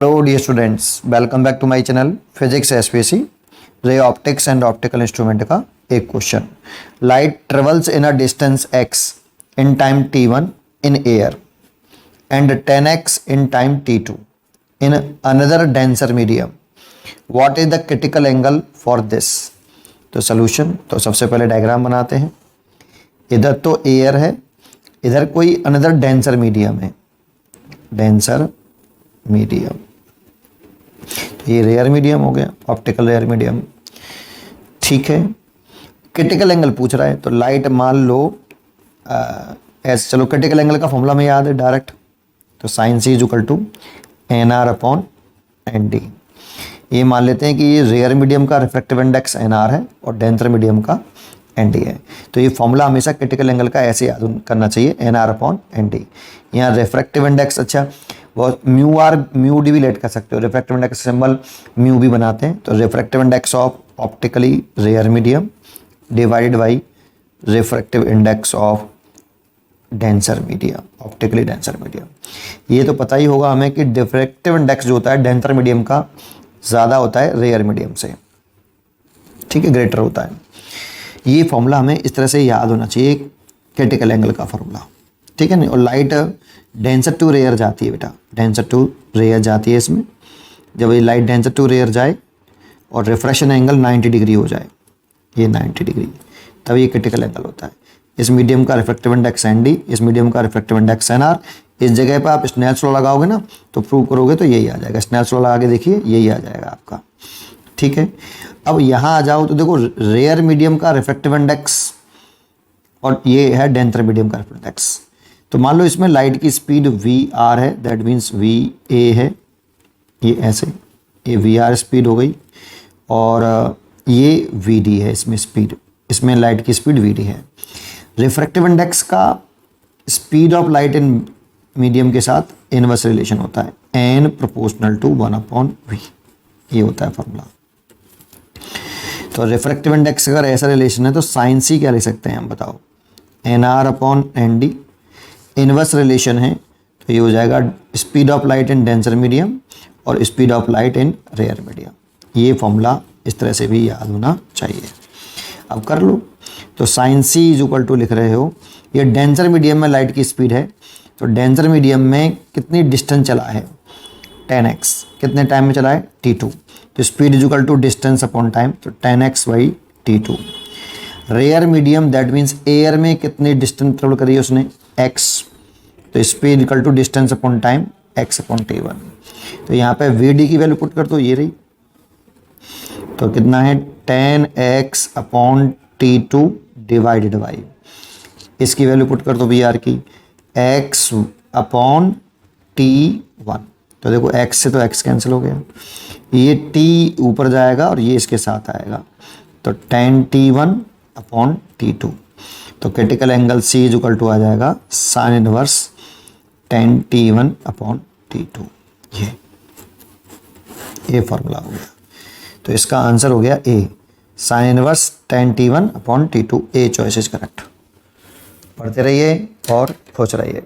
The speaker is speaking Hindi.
Hello dear students, welcome back to my channel Physics SPC ray optics and optical instrument का एक question. Light travels in a distance x in time t1 in air and 10x in time t2 in another denser medium. What is the critical angle for this? तो सोल्यूशन, तो सबसे पहले डायग्राम बनाते हैं। इधर तो एयर है, इधर कोई अनदर डेंसर मीडियम है, डेंसर मीडियम। ये रेयर मीडियम हो गया, ऑप्टिकल रेयर मीडियम। ठीक है, क्रिटिकल एंगल पूछ रहा है तो लाइट मान लो ऐसे, चलो क्रिटिकल एंगल का फॉर्मूला में याद है डायरेक्ट, तो sine C is equal to N R upon N D. ये मान लेते हैं कि ये रेयर मीडियम का रिफ्रैक्टिव इंडेक्स एन आर है और डेंसर मीडियम का एन डी है। तो ये फॉर्मूला हमेशा क्रिटिकल एंगल का ऐसे याद करना चाहिए, N R upon N D. यहाँ रिफ्रैक्टिव इंडेक्स, अच्छा वो म्यू आर म्यू डी भी लेट कर सकते हो, रिफ्रैक्टिव इंडेक्स सिंबल म्यू भी बनाते हैं। तो refractive index of optically rare medium divided by refractive index of denser medium, optically denser medium. ये तो पता ही होगा हमें कि डिफ्रैक्टिव इंडेक्स जो होता है डेंसर मीडियम का ज़्यादा होता है रेयर मीडियम से, ठीक है, ग्रेटर होता है। ये फॉर्मूला हमें इस तरह से याद होना चाहिए, क्रिटिकल एंगल का फॉर्मूला, ठीक है नहीं। और लाइट डेंसर टू रेयर जाती है बेटा, डेंसर टू रेयर जाती है इसमें। जब ये लाइट डेंसर टू रेयर जाए और रिफ्रैक्शन एंगल 90 डिग्री हो जाए, ये 90 डिग्री, तब ये क्रिटिकल एंगल होता है। इस मीडियम का रिफ्रैक्टिव इंडेक्स एन डी, इस मीडियम का रिफ्रैक्टिव इंडेक्स एन आर। इस जगह पर आप स्नेल्स लॉ लगाओगे ना तो प्रूव करोगे तो यही आ जाएगा। स्नेल्स लॉ लगा के देखिए, यही आ जाएगा आपका, ठीक है। अब यहाँ आ जाओ तो देखो रेयर मीडियम का रिफ्रैक्टिव इंडेक्स और ये है डेंसर मीडियम का रिफ्रैक्टिव इंडेक्स। तो मान लो इसमें लाइट की स्पीड वी आर है, दैट मीन्स वी ए है, ये ऐसे, ये वी आर स्पीड हो गई, और ये वी डी है इसमें स्पीड, इसमें लाइट की स्पीड वी डी है। रिफ्रैक्टिव इंडेक्स का speed of light in medium के साथ इनवर्स रिलेशन होता है, एन प्रोपोर्शनल टू 1/v, ये होता है फॉर्मूला। तो रिफ्रैक्टिव इंडेक्स अगर ऐसा रिलेशन है तो साइन सी क्या लिख सकते हैं हम, बताओ, N R upon N D. Inverse relation है तो ये हो जाएगा speed of light in denser medium और speed of light in rare medium. ये फॉर्मूला इस तरह से भी याद होना चाहिए। अब कर लो, तो sine C is equal to लिख रहे हो, ये डेंसर मीडियम में लाइट की स्पीड है, तो डेंसर मीडियम में कितनी डिस्टेंस चला है, 10x, कितने टाइम में चला है, t2। तो speed is equal to distance upon time, तो 10x by t2। Rare medium that means air में कितनी डिस्टेंस ट्रेवल करी है उसने, x, तो speed equal to distance upon time, x upon t1। तो यहाँ पे vd की वैल्यू पुट कर दो, ये रही, तो कितना है 10x upon t2 divided by, इसकी वैल्यू पुट कर दो br की, x अपॉन t1। तो देखो x से तो x कैंसिल हो गया, ये t ऊपर जाएगा और ये इसके साथ आएगा, तो 10t1 अपॉन t2। तो critical angle C is equal to आ जाएगा sine inverse 10t1 upon t2। ये फॉर्मूला हो गया। तो इसका आंसर हो गया A, sine inverse 10t1 upon t2। A choice is correct. पढ़ते रहिए और खुश रहिए।